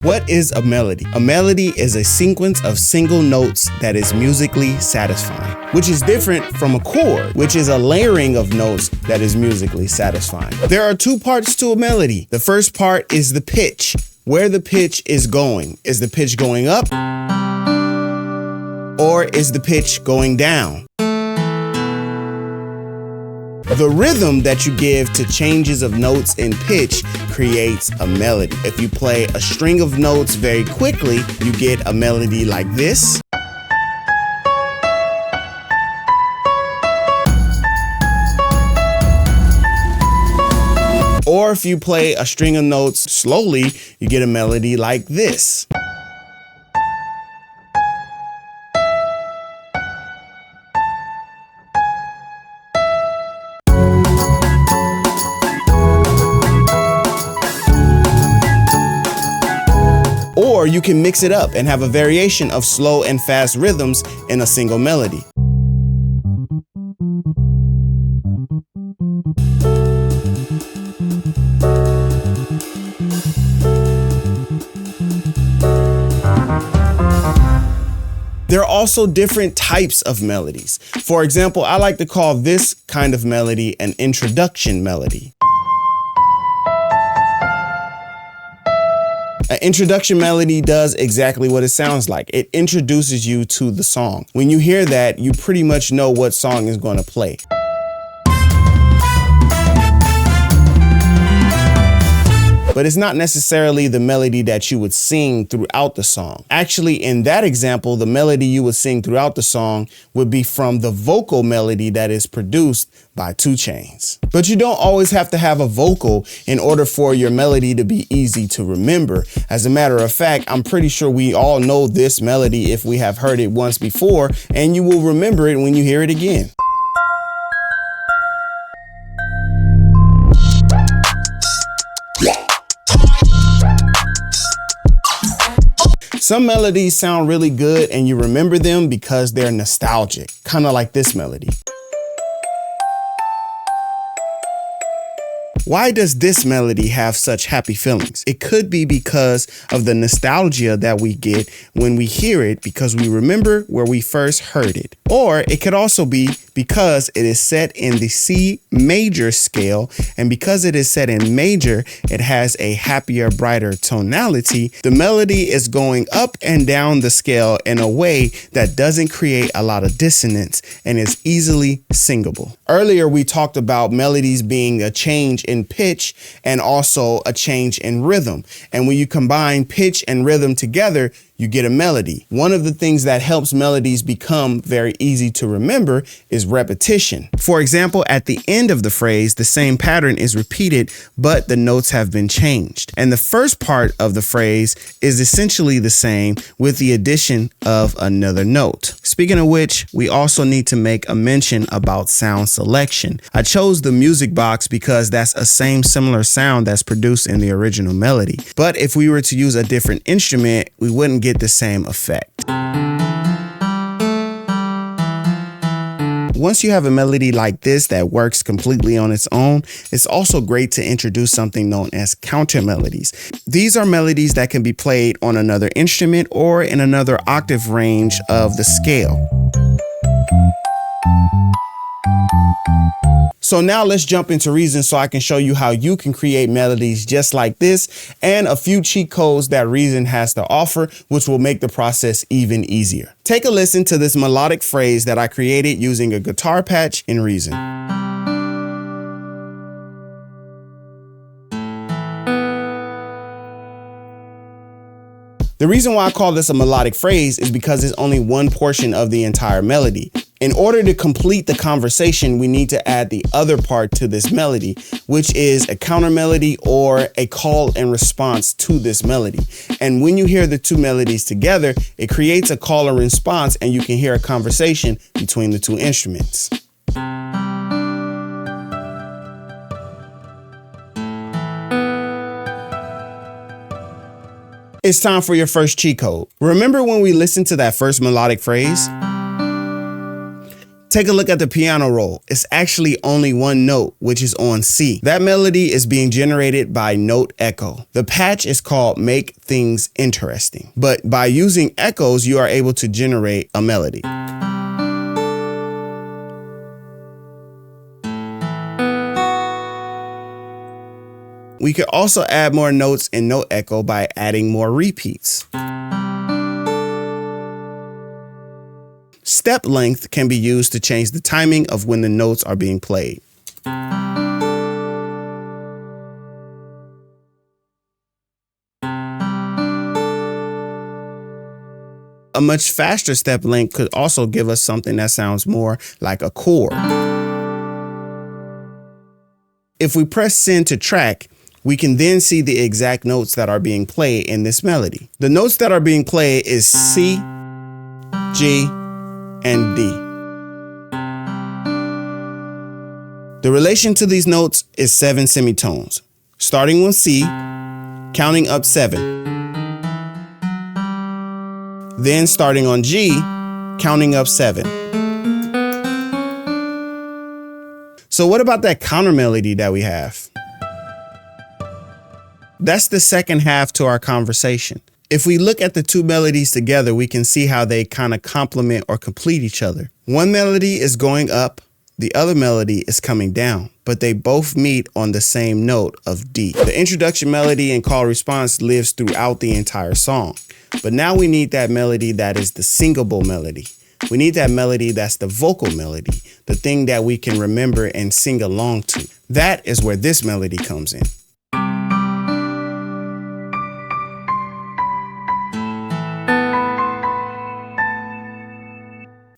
What is a melody? A melody is a sequence of single notes that is musically satisfying, which is different from a chord, which is a layering of notes that is musically satisfying. There are two parts to a melody. The first part is the pitch, where the pitch is going. Is the pitch going up or is the pitch going down? The rhythm that you give to changes of notes in pitch creates a melody. If you play a string of notes very quickly, you get a melody like this. Or if you play a string of notes slowly, you get a melody like this. Or you can mix it up and have a variation of slow and fast rhythms in a single melody. There are also different types of melodies. For example, I like to call this kind of melody an introduction melody. An introduction melody does exactly what it sounds like. It introduces you to the song. When you hear that, you pretty much know what song is going to play. But it's not necessarily the melody that you would sing throughout the song. Actually, in that example, the melody you would sing throughout the song would be from the vocal melody that is produced by 2 Chainz. But you don't always have to have a vocal in order for your melody to be easy to remember. As a matter of fact, I'm pretty sure we all know this melody if we have heard it once before, and you will remember it when you hear it again. Some melodies sound really good and you remember them because they're nostalgic, kind of like this melody. Why does this melody have such happy feelings? It could be because of the nostalgia that we get when we hear it because we remember where we first heard it. Or it could also be because it is set in the C major scale, and because it is set in major, it has a happier, brighter tonality. The melody is going up and down the scale in a way that doesn't create a lot of dissonance and is easily singable. Earlier, we talked about melodies being a change in pitch and also a change in rhythm. And when you combine pitch and rhythm together, you get a melody. One of the things that helps melodies become very easy to remember is repetition. For example, at the end of the phrase, the same pattern is repeated, but the notes have been changed. And the first part of the phrase is essentially the same with the addition of another note. Speaking of which, we also need to make a mention about sound selection. I chose the music box because that's a similar sound that's produced in the original melody. But if we were to use a different instrument, we wouldn't get the same effect. Once you have a melody like this that works completely on its own, it's also great to introduce something known as counter melodies. These are melodies that can be played on another instrument or in another octave range of the scale. So now let's jump into Reason so I can show you how you can create melodies just like this and a few cheat codes that Reason has to offer, which will make the process even easier. Take a listen to this melodic phrase that I created using a guitar patch in Reason. The reason why I call this a melodic phrase is because it's only one portion of the entire melody. In order to complete the conversation, we need to add the other part to this melody, which is a counter melody or a call and response to this melody. And when you hear the two melodies together, it creates a call and response, and you can hear a conversation between the two instruments. It's time for your first cheat code. Remember when we listened to that first melodic phrase? Take a look at the piano roll. It's actually only one note, which is on C. That melody is being generated by note echo. The patch is called Make Things Interesting. But by using echoes, you are able to generate a melody. We could also add more notes in note echo by adding more repeats. Step length can be used to change the timing of when the notes are being played. A much faster step length could also give us something that sounds more like a chord. If we press send to track, we can then see the exact notes that are being played in this melody. The notes that are being played is C, G, and D. The relation to these notes is 7 semitones, starting on C, counting up 7. Then starting on G, counting up 7. So what about that counter melody that we have? That's the second half to our conversation. If we look at the two melodies together, we can see how they kind of complement or complete each other. One melody is going up, the other melody is coming down, but they both meet on the same note of D. The introduction melody and call response lives throughout the entire song. But now we need that melody that is the singable melody. We need that melody that's the vocal melody, the thing that we can remember and sing along to. That is where this melody comes in.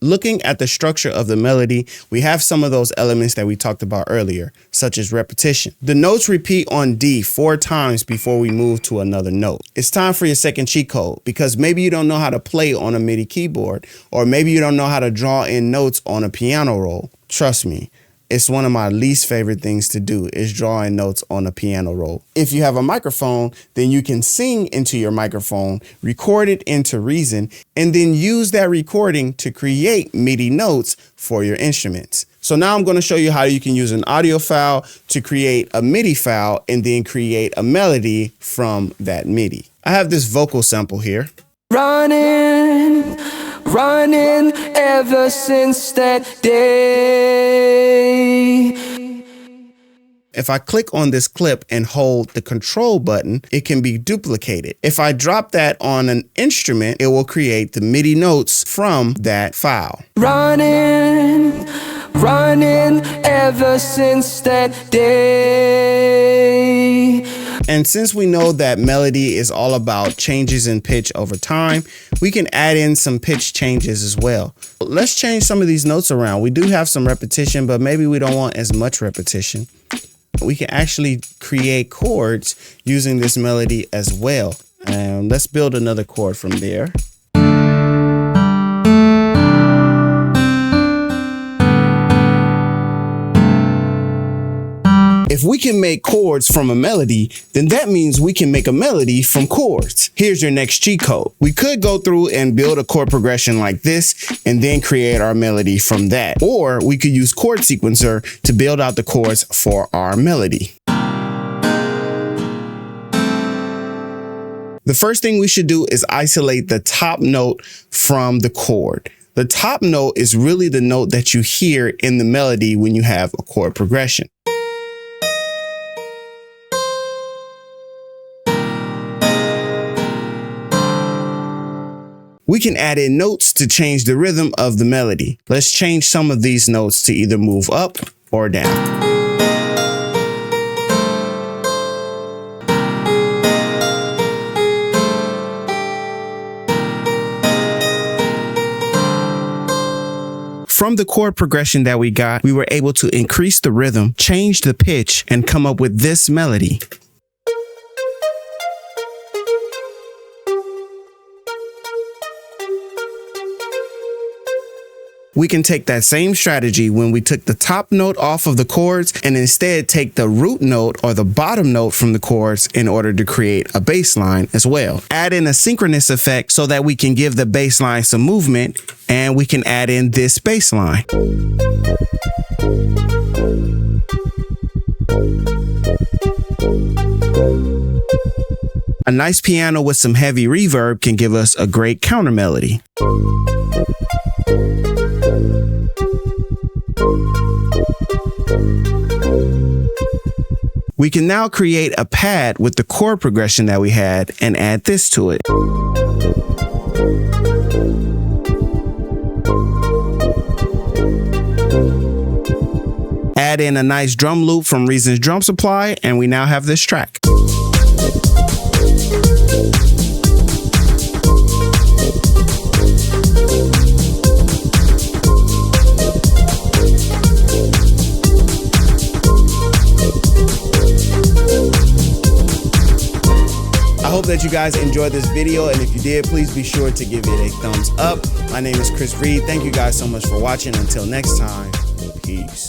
Looking at the structure of the melody, we have some of those elements that we talked about earlier, such as repetition. The notes repeat on D 4 times before we move to another note. It's time for your second cheat code, because maybe you don't know how to play on a MIDI keyboard, or maybe you don't know how to draw in notes on a piano roll. Trust me, it's one of my least favorite things to do is drawing notes on a piano roll. If you have a microphone, then you can sing into your microphone, record it into Reason, and then use that recording to create MIDI notes for your instruments. So now I'm going to show you how you can use an audio file to create a MIDI file and then create a melody from that MIDI. I have this vocal sample here. Running ever since that day. If I click on this clip and hold the control button, it can be duplicated. If I drop that on an instrument, it will create the MIDI notes from that file. Running ever since that day. And since we know that melody is all about changes in pitch over time, we can add in some pitch changes as well. Let's change some of these notes around. We do have some repetition, but maybe we don't want as much repetition. We can actually create chords using this melody as well. And let's build another chord from there. If we can make chords from a melody, then that means we can make a melody from chords. Here's your next cheat code. We could go through and build a chord progression like this and then create our melody from that. Or we could use Chord Sequencer to build out the chords for our melody. The first thing we should do is isolate the top note from the chord. The top note is really the note that you hear in the melody when you have a chord progression. We can add in notes to change the rhythm of the melody. Let's change some of these notes to either move up or down. From the chord progression that we got, we were able to increase the rhythm, change the pitch, and come up with this melody. We can take that same strategy when we took the top note off of the chords and instead take the root note or the bottom note from the chords in order to create a bass line as well. Add in a synchronous effect so that we can give the bass line some movement, and we can add in this bass line. A nice piano with some heavy reverb can give us a great counter melody. We can now create a pad with the chord progression that we had and add this to it. Add in a nice drum loop from Reason's Drum Supply, and we now have this track. I hope that you guys enjoyed this video, and if you did, please be sure to give it a thumbs up. My name is Chris Reed. Thank you guys so much for watching. Until next time, peace.